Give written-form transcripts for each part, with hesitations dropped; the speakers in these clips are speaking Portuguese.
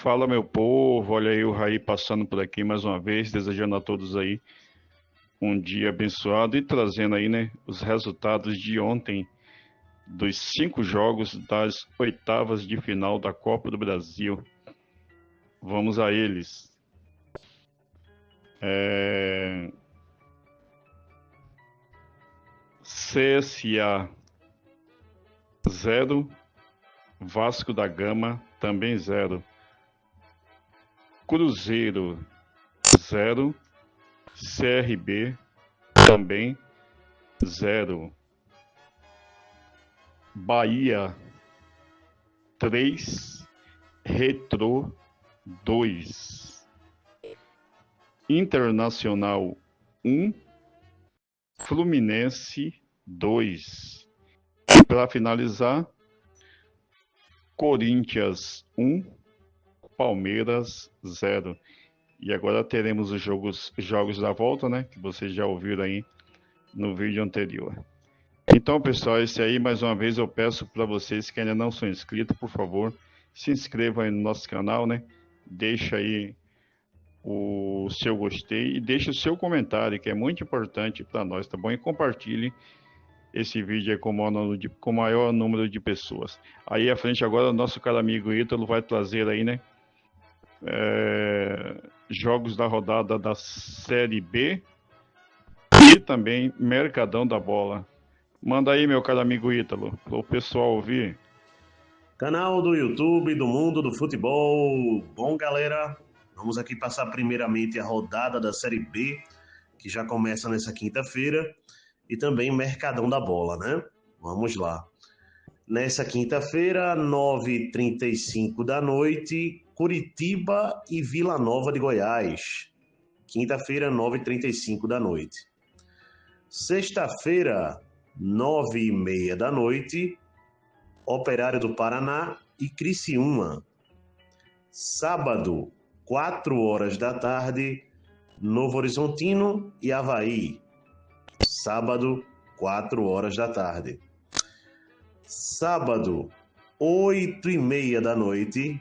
Fala, meu povo, olha aí o Raí passando por aqui mais uma vez, desejando a todos aí um dia abençoado e trazendo aí, né, os resultados de ontem dos 5 jogos das oitavas de final da Copa do Brasil. Vamos a eles. CSA 0, Vasco da Gama também 0, Cruzeiro 0, CRB também 0, Bahia 3, Retrô 2, Internacional 1, Fluminense 2. E para finalizar, Corinthians 1, Palmeiras 0. E agora teremos os jogos da volta, né? Que vocês já ouviram aí no vídeo anterior. Então, pessoal, esse aí, mais uma vez, eu peço para vocês que ainda não são inscritos, por favor, se inscrevam aí no nosso canal, né? Deixa aí o seu gostei e deixe o seu comentário, que é muito importante para nós, tá bom? E compartilhe esse vídeo aí com o maior número de pessoas. Aí à frente agora, o nosso caro amigo Ítalo vai trazer aí, né? Jogos da rodada da Série B e também Mercadão da Bola. Manda aí, meu caro amigo Ítalo, para o pessoal ouvir. Canal do YouTube do Mundo do Futebol. Bom, galera, vamos aqui passar primeiramente a rodada da Série B, que já começa nessa quinta-feira, e também Mercadão da Bola, né? Vamos lá. Nessa quinta-feira, 9h35 da noite, Curitiba e Vila Nova de Goiás. Quinta-feira, 9h35 da noite. Sexta-feira, 9h30 da noite, Operário do Paraná e Criciúma. Sábado, 4h da tarde, Novo Horizontino e Avaí. Sábado, 4h da tarde. Sábado, 8h30 da noite,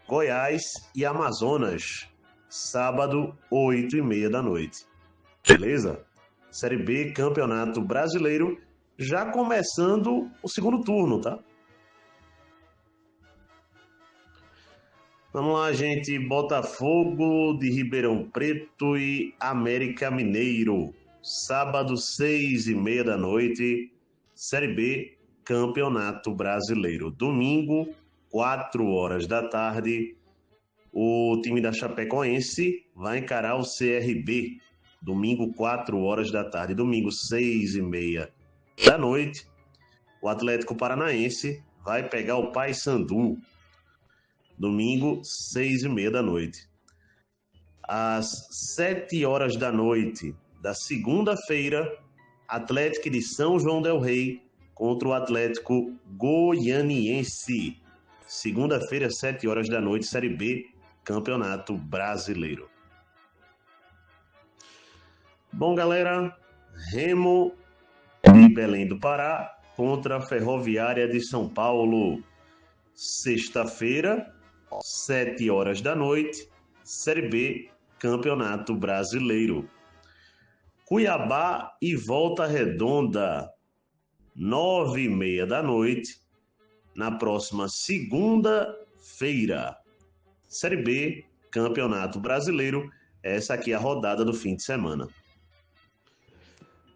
Goiás e Amazonas. Sábado, 8h30 da noite. Beleza? Série B, Campeonato Brasileiro, já começando o segundo turno, tá? Vamos lá, gente. Botafogo de Ribeirão Preto e América Mineiro. Sábado, 6h30 da noite, Série B, Campeonato Brasileiro. Domingo, 4h da tarde, o time da Chapecoense vai encarar o CRB. Domingo, 4h da tarde. Domingo, 6h30 da noite, o Atlético Paranaense vai pegar o Paysandu. Domingo, 6h30 da noite. Às 7h da noite da segunda-feira, Atlético de São João del Rei contra o Atlético Goianiense. Segunda-feira, 7h da noite, Série B, Campeonato Brasileiro. Bom, galera, Remo de Belém do Pará contra a Ferroviária de São Paulo. Sexta-feira, 7h da noite, Série B, Campeonato Brasileiro. Cuiabá e Volta Redonda, 9h30 da noite, na próxima segunda-feira. Série B, Campeonato Brasileiro. Essa aqui é a rodada do fim de semana.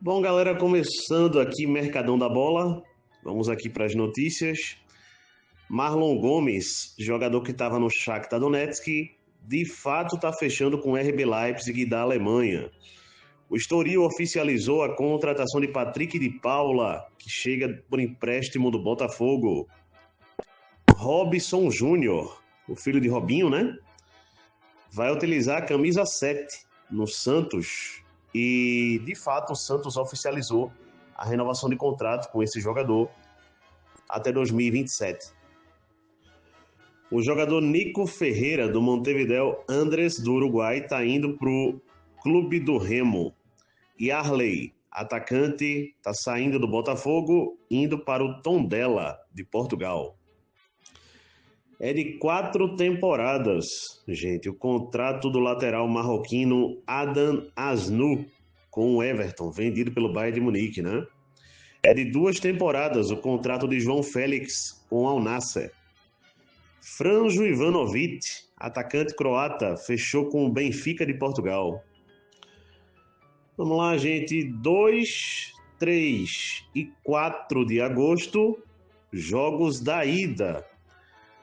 Bom, galera, começando aqui Mercadão da Bola. Vamos aqui para as notícias. Marlon Gomes, jogador que estava no Shakhtar Donetsk, de fato está fechando com o RB Leipzig da Alemanha. O Estoril oficializou a contratação de Patrick de Paula, que chega por empréstimo do Botafogo. Robson Júnior, o filho de Robinho, né? Vai utilizar a camisa 7 no Santos. E, de fato, o Santos oficializou a renovação de contrato com esse jogador até 2027. O jogador Nico Ferreira, do Montevideo Andrés, do Uruguai, está indo para o Clube do Remo. E Arley, atacante, está saindo do Botafogo, indo para o Tondela, de Portugal. É de 4 temporadas, gente. O contrato do lateral marroquino Adam Asnou com o Everton, vendido pelo Bayern de Munique, né? É de 2 temporadas o contrato de João Félix com o Al Nassr. Franjo Ivanovic, atacante croata, fechou com o Benfica de Portugal. Vamos lá, gente. 2, 3 e 4 de agosto, jogos da ida.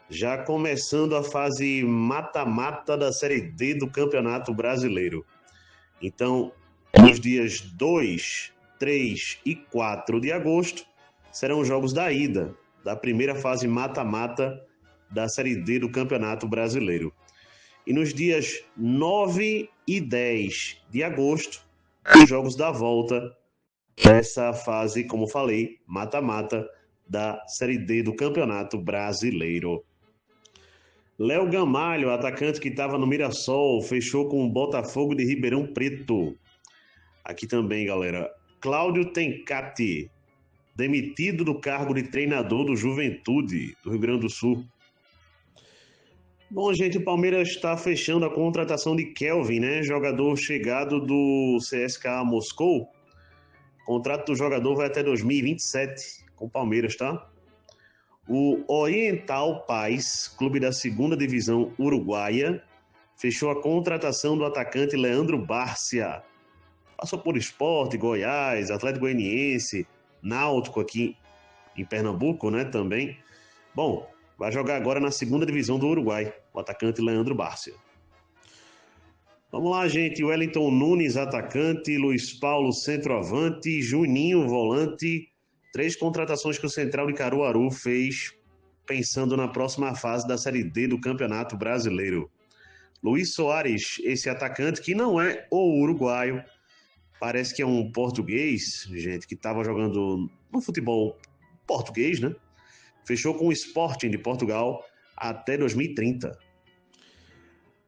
Já começando a fase mata-mata da Série D do Campeonato Brasileiro. Então, nos dias 2, 3 e 4 de agosto, serão jogos da ida, da primeira fase mata-mata da Série D do Campeonato Brasileiro. E nos dias 9 e 10 de agosto, os jogos da volta dessa fase, como falei, mata-mata da Série D do Campeonato Brasileiro. Léo Gamalho, atacante que estava no Mirassol, fechou com o Botafogo de Ribeirão Preto. Aqui também, galera. Cláudio Tencati, demitido do cargo de treinador do Juventude, do Rio Grande do Sul. Bom, gente, o Palmeiras está fechando a contratação de Kelvin, né? Jogador chegado do CSKA Moscou. O contrato do jogador vai até 2027 com o Palmeiras, tá? O Oriental Paz, clube da segunda divisão uruguaia, fechou a contratação do atacante Leandro Bárcia. Passou por Sport, Goiás, Atlético Goianiense, Náutico aqui em Pernambuco, né, também. Bom, vai jogar agora na segunda divisão do Uruguai, o atacante Leandro Bárcia. Vamos lá, gente. Wellington Nunes, atacante, Luiz Paulo, centroavante, Juninho, volante. 3 contratações que o Central de Caruaru fez pensando na próxima fase da Série D do Campeonato Brasileiro. Luiz Soares, esse atacante que não é o uruguaio, parece que é um português, gente, que estava jogando no futebol português, né? Fechou com o Sporting de Portugal até 2030.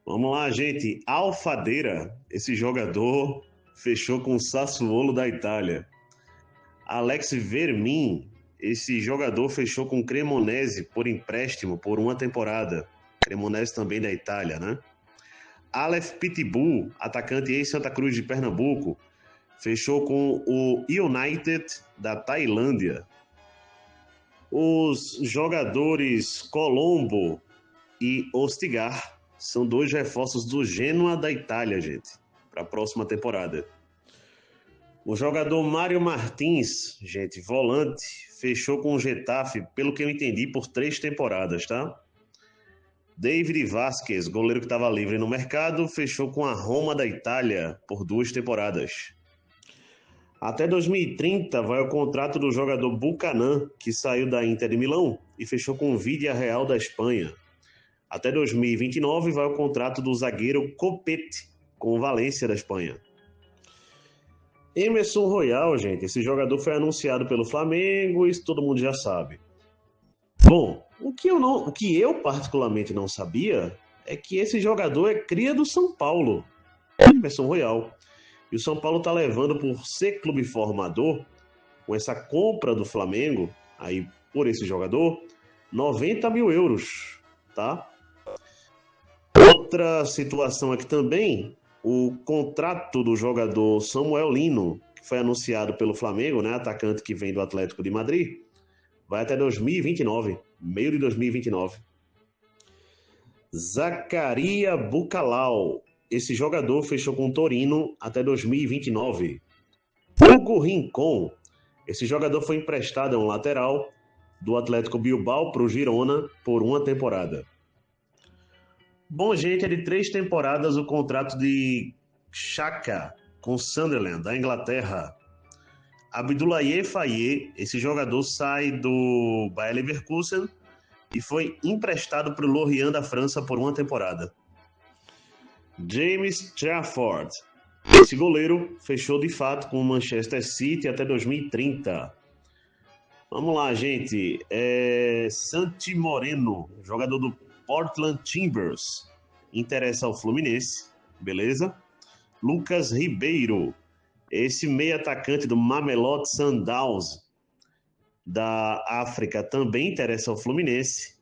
Vamos lá, gente. Alfadeira, esse jogador fechou com o Sassuolo da Itália. Alex Vermin, esse jogador fechou com o Cremonese por empréstimo por 1 temporada. Cremonese também da Itália, né? Aleph Pitbull, atacante ex-Santa Cruz de Pernambuco, fechou com o United da Tailândia. Os jogadores Colombo e Ostigar são 2 reforços do Genoa da Itália, gente, para a próxima temporada. O jogador Mário Martins, gente, volante, fechou com o Getafe, pelo que eu entendi, por 3 temporadas, tá? David Vasquez, goleiro que estava livre no mercado, fechou com a Roma da Itália por 2 temporadas. Até 2030 vai o contrato do jogador Buchanan, que saiu da Inter de Milão e fechou com o Villarreal da Espanha. Até 2029 vai o contrato do zagueiro Copete, com o Valência da Espanha. Emerson Royal, gente, esse jogador foi anunciado pelo Flamengo, isso todo mundo já sabe. Bom, o que eu particularmente não sabia é que esse jogador é cria do São Paulo, Emerson Royal. E o São Paulo está levando, por ser clube formador, com essa compra do Flamengo, aí por esse jogador, 90 mil euros, tá? Outra situação aqui também, o contrato do jogador Samuel Lino, que foi anunciado pelo Flamengo, né, atacante que vem do Atlético de Madrid, vai até 2029, meio de 2029. Zacaria Bucalau, esse jogador fechou com o Torino até 2029. Hugo Rincon, esse jogador foi emprestado a um lateral do Atlético Bilbao para o Girona por 1 temporada. Bom, gente, é de 3 temporadas o contrato de Xhaka com Sunderland, da Inglaterra. Abdoulaye Faye, esse jogador sai do Bayer Leverkusen e foi emprestado para o Lorient da França por 1 temporada. James Trafford, esse goleiro fechou de fato com o Manchester City até 2030. Vamos lá, gente. Santi Moreno, jogador do Portland Timbers, interessa ao Fluminense, beleza? Lucas Ribeiro, esse meio atacante do Mamelodi Sundowns da África, também interessa ao Fluminense.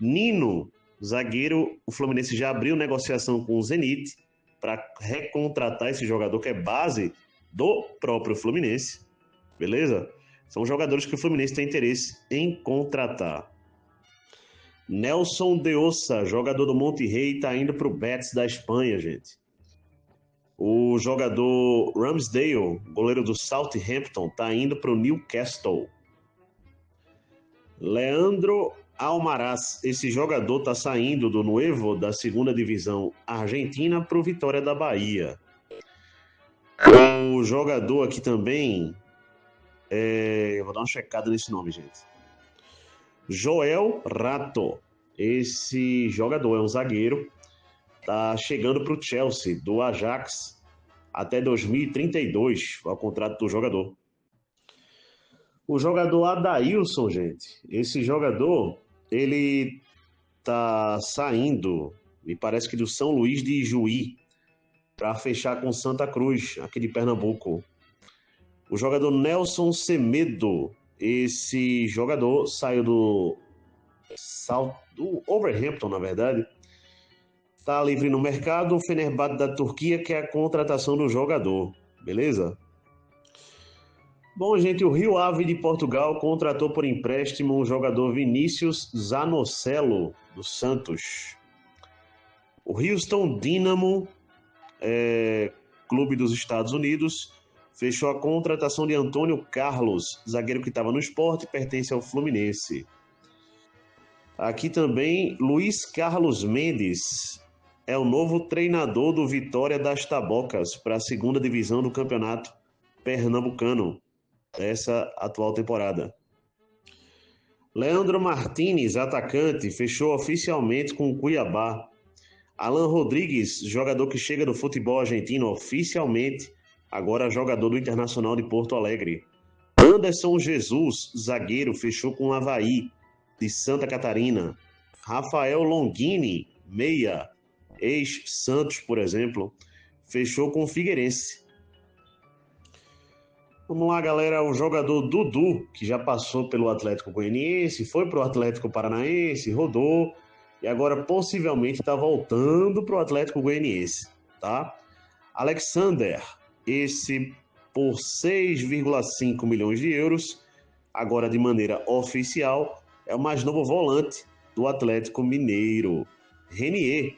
Nino, zagueiro, o Fluminense já abriu negociação com o Zenit para recontratar esse jogador que é base do próprio Fluminense, beleza? São jogadores que o Fluminense tem interesse em contratar. Nelson de Ossa, jogador do Monterrey, está indo para o Betis da Espanha, gente. O jogador Ramsdale, goleiro do Southampton, está indo para o Newcastle. Leandro Almaraz, esse jogador está saindo do Nuevo, da segunda divisão argentina, para o Vitória da Bahia. O jogador aqui também, eu vou dar uma checada nesse nome, gente. Joel Rato, esse jogador é um zagueiro, está chegando para o Chelsea, do Ajax, até 2032, o contrato do jogador. O jogador Adailson, gente, esse jogador, ele tá saindo, me parece que do São Luís de Juí, para fechar com Santa Cruz, aqui de Pernambuco. O jogador Nelson Semedo, esse jogador saiu do Overhampton, na verdade, tá livre no mercado, o Fenerbahçe da Turquia quer a contratação do jogador, beleza? Bom, gente, o Rio Ave de Portugal contratou por empréstimo o jogador Vinícius Zanocelo, do Santos. O Houston Dynamo, clube dos Estados Unidos, fechou a contratação de Antônio Carlos, zagueiro que estava no Sport e pertence ao Fluminense. Aqui também, Luiz Carlos Mendes é o novo treinador do Vitória das Tabocas para a segunda divisão do Campeonato Pernambucano, essa atual temporada. Leandro Martínez, atacante, fechou oficialmente com o Cuiabá. Alan Rodrigues, jogador que chega do futebol argentino oficialmente, agora jogador do Internacional de Porto Alegre. Anderson Jesus, zagueiro, fechou com o Avaí, de Santa Catarina. Rafael Longini, meia, ex-Santos, por exemplo, fechou com o Figueirense. Vamos lá, galera, o jogador Dudu, que já passou pelo Atlético Goianiense, foi para o Atlético Paranaense, rodou, e agora possivelmente está voltando para o Atlético Goianiense, tá? Alexander, esse por 6,5 milhões de euros, agora de maneira oficial, é o mais novo volante do Atlético Mineiro. Renier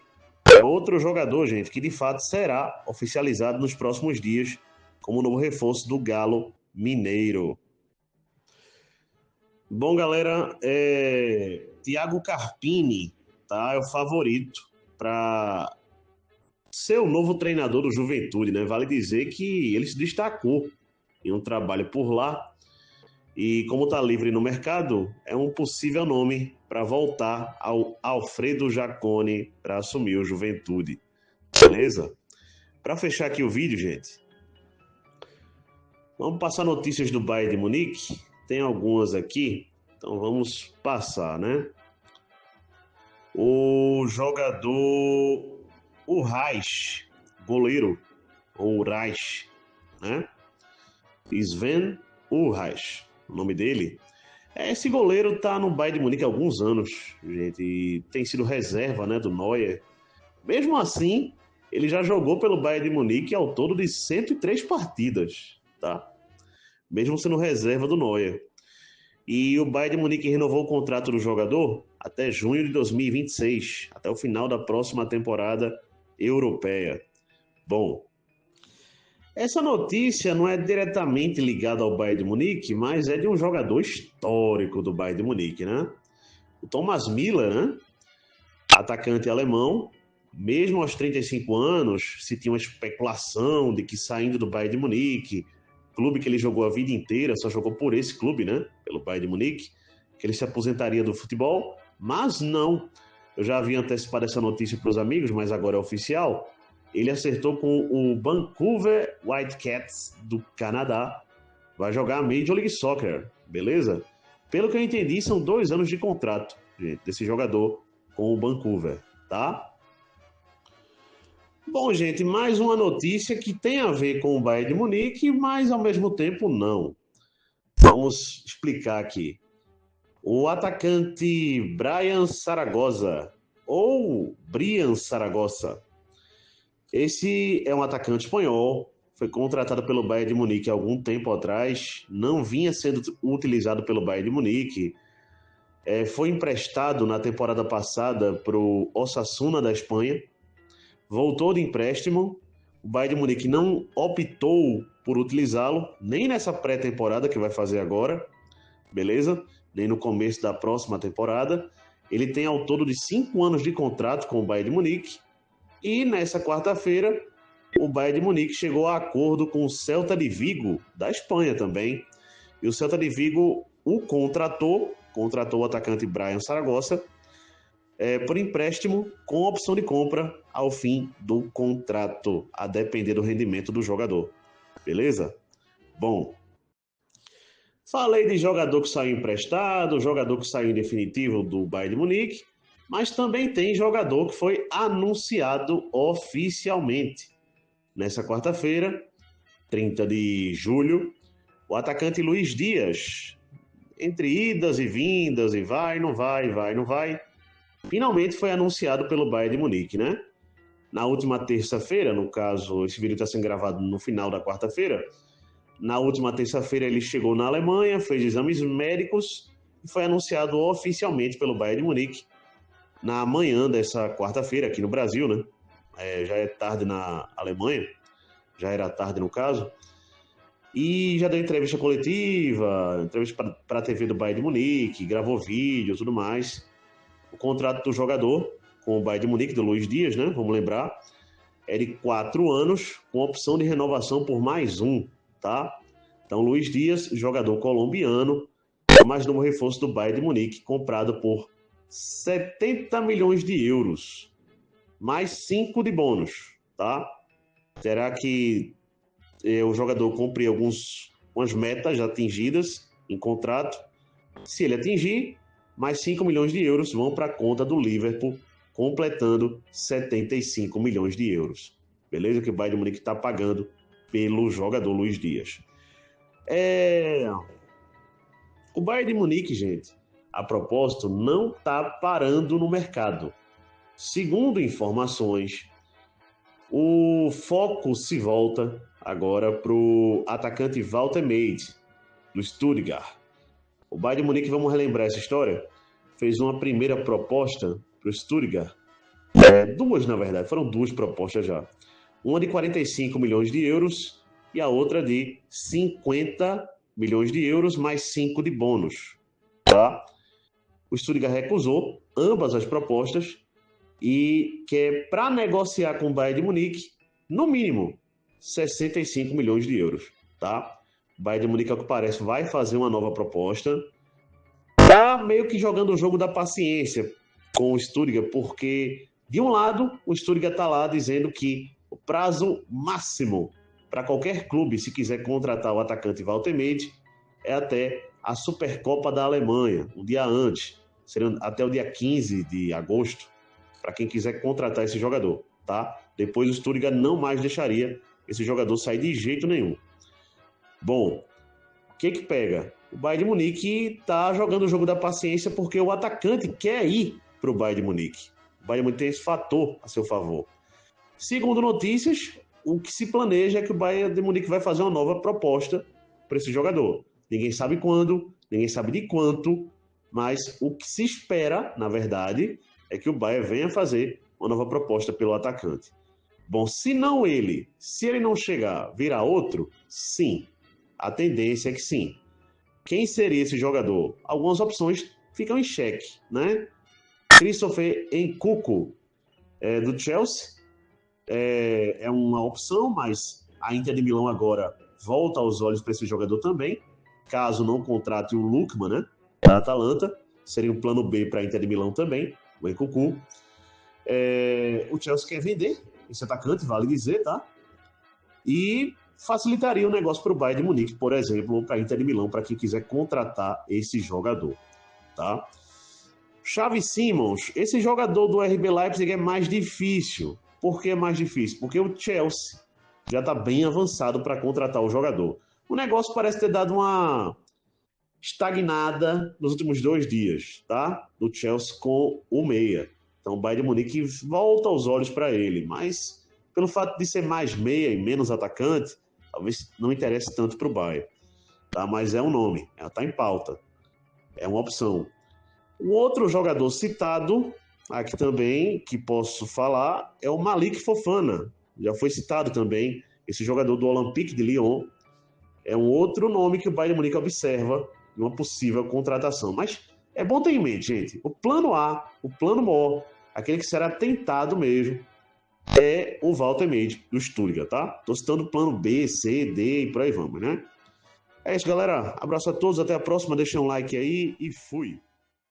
é outro jogador, gente, que de fato será oficializado nos próximos dias como novo reforço do Galo Mineiro. Bom, galera, Thiago Carpini, tá? É o favorito para ser o novo treinador do Juventude, né? Vale dizer que ele se destacou em um trabalho por lá e, como está livre no mercado, é um possível nome para voltar ao Alfredo Jaconi para assumir o Juventude. Beleza? Para fechar aqui o vídeo, gente, vamos passar notícias do Bayern de Munique. Tem algumas aqui, então vamos passar, né? O jogador, o Reich, goleiro, ou Reich, né? Sven Ulreich, o nome dele. Esse goleiro tá no Bayern de Munique há alguns anos, gente, e tem sido reserva, né, do Neuer. Mesmo assim, ele já jogou pelo Bayern de Munique ao todo de 103 partidas, tá? Mesmo sendo reserva do Neuer. E o Bayern de Munique renovou o contrato do jogador até junho de 2026, até o final da próxima temporada europeia. Bom, essa notícia não é diretamente ligada ao Bayern de Munique, mas é de um jogador histórico do Bayern de Munique, né? O Thomas Müller, né? Atacante alemão, mesmo aos 35 anos, se tinha uma especulação de que saindo do Bayern de Munique, clube que ele jogou a vida inteira, só jogou por esse clube, né? Pelo Bayern de Munique, que ele se aposentaria do futebol, mas não. Eu já havia antecipado essa notícia para os amigos, mas agora é oficial. Ele acertou com o Vancouver Whitecaps do Canadá. Vai jogar a Major League Soccer, beleza? Pelo que eu entendi, são 2 anos de contrato, gente, desse jogador com o Vancouver, tá? Bom, gente, mais uma notícia que tem a ver com o Bayern de Munique, mas ao mesmo tempo não. Vamos explicar aqui. O atacante Brian Zaragoza, ou Brian Zaragoza. Esse é um atacante espanhol, foi contratado pelo Bayern de Munique há algum tempo atrás, não vinha sendo utilizado pelo Bayern de Munique, foi emprestado na temporada passada para o Osasuna da Espanha, voltou de empréstimo, o Bayern de Munique não optou por utilizá-lo, nem nessa pré-temporada que vai fazer agora, beleza? Nem no começo da próxima temporada. Ele tem ao todo de 5 anos de contrato com o Bayern de Munique, e nessa quarta-feira o Bayern de Munique chegou a acordo com o Celta de Vigo, da Espanha também, e o Celta de Vigo o contratou o atacante Brian Zaragoza por empréstimo com opção de compra ao fim do contrato, a depender do rendimento do jogador. Beleza? Bom, falei de jogador que saiu emprestado, jogador que saiu em definitivo do Bayern de Munique, mas também tem jogador que foi anunciado oficialmente. Nessa quarta-feira, 30 de julho, o atacante Luís Dias, entre idas e vindas, e vai, não vai, finalmente foi anunciado pelo Bayern de Munique, né? Na última terça-feira, no caso, esse vídeo está sendo gravado no final da quarta-feira, na última terça-feira ele chegou na Alemanha, fez exames médicos e foi anunciado oficialmente pelo Bayern de Munique na manhã dessa quarta-feira, aqui no Brasil, né? Já é tarde na Alemanha, já era tarde no caso, e já deu entrevista coletiva, entrevista para a TV do Bayern de Munique, gravou vídeo e tudo mais. O contrato do jogador com o Bayern de Munique, do Luís Dias, né? Vamos lembrar, é de 4 anos, com opção de renovação por mais um, tá? Então, Luís Dias, jogador colombiano, mais novo reforço do Bayern de Munique, comprado por 70 milhões de euros, mais 5 de bônus, tá? Terá que o jogador cumprir algumas metas já atingidas em contrato. Se ele atingir, mais 5 milhões de euros vão para a conta do Liverpool, completando 75 milhões de euros. Beleza? Que o Bayern de Munique está pagando pelo jogador Luís Dias. O Bayern de Munique, gente, a propósito, não está parando no mercado. Segundo informações, o foco se volta agora para o atacante Walter Meid, do Stuttgart. O Bayern de Munique, vamos relembrar essa história, fez uma primeira proposta para o Stuttgart. Duas, na verdade, foram 2 propostas já. Uma de 45 milhões de euros e a outra de 50 milhões de euros mais 5 de bônus. Tá? O Stuttgart recusou ambas as propostas e quer, para negociar com o Bayern de Munique, no mínimo, 65 milhões de euros. Tá? O Bayern de Munique, ao que parece, vai fazer uma nova proposta. Tá meio que jogando o jogo da paciência com o Stuttgart, porque, de um lado, o Stuttgart está lá dizendo que o prazo máximo para qualquer clube, se quiser contratar o atacante Walter Meid, é até a Supercopa da Alemanha, um dia antes, seria até o dia 15 de agosto, para quem quiser contratar esse jogador, tá? Depois o Stuttgart não mais deixaria esse jogador sair de jeito nenhum. Bom, o que pega? O Bayern de Munique está jogando o jogo da paciência porque o atacante quer ir para o Bayern de Munique. O Bayern de Munique tem esse fator a seu favor. Segundo notícias, o que se planeja é que o Bayern de Munique vai fazer uma nova proposta para esse jogador. Ninguém sabe quando, ninguém sabe de quanto, mas o que se espera, na verdade, é que o Bayern venha fazer uma nova proposta pelo atacante. Bom, se ele não chegar, virá outro? Sim. A tendência é que sim. Quem seria esse jogador? Algumas opções ficam em xeque, né? Christopher Nkunku, do Chelsea, é uma opção, mas a Inter de Milão agora volta aos olhos para esse jogador também, caso não contrate o Lookman, né, da Atalanta, seria um plano B para a Inter de Milão também, o Nkunku. O Chelsea quer vender esse atacante, vale dizer, tá? E facilitaria o negócio para o Bayern de Munique, por exemplo, ou para a Inter de Milão, para quem quiser contratar esse jogador, tá? Xavi Simons, esse jogador do RB Leipzig é mais difícil. Por que é mais difícil? Porque o Chelsea já está bem avançado para contratar o jogador. O negócio parece ter dado uma estagnada nos últimos 2 dias, tá? Do Chelsea com o meia. Então o Bayern de Munique volta os olhos para ele, mas pelo fato de ser mais meia e menos atacante, talvez não interesse tanto para o Bayern, tá? Mas é um nome, ela está em pauta, é uma opção. O outro jogador citado aqui também, que posso falar, é o Malik Fofana. Já foi citado também, esse jogador do Olympique de Lyon. É um outro nome que o Bayern de Munique observa de uma possível contratação. Mas é bom ter em mente, gente, o plano A, o plano MO, aquele que será tentado mesmo, é o Walter Meide, do Stuttgart, tá? Estou citando o plano B, C, D e por aí vamos, né? É isso, galera. Abraço a todos, até a próxima. Deixem um like aí e fui!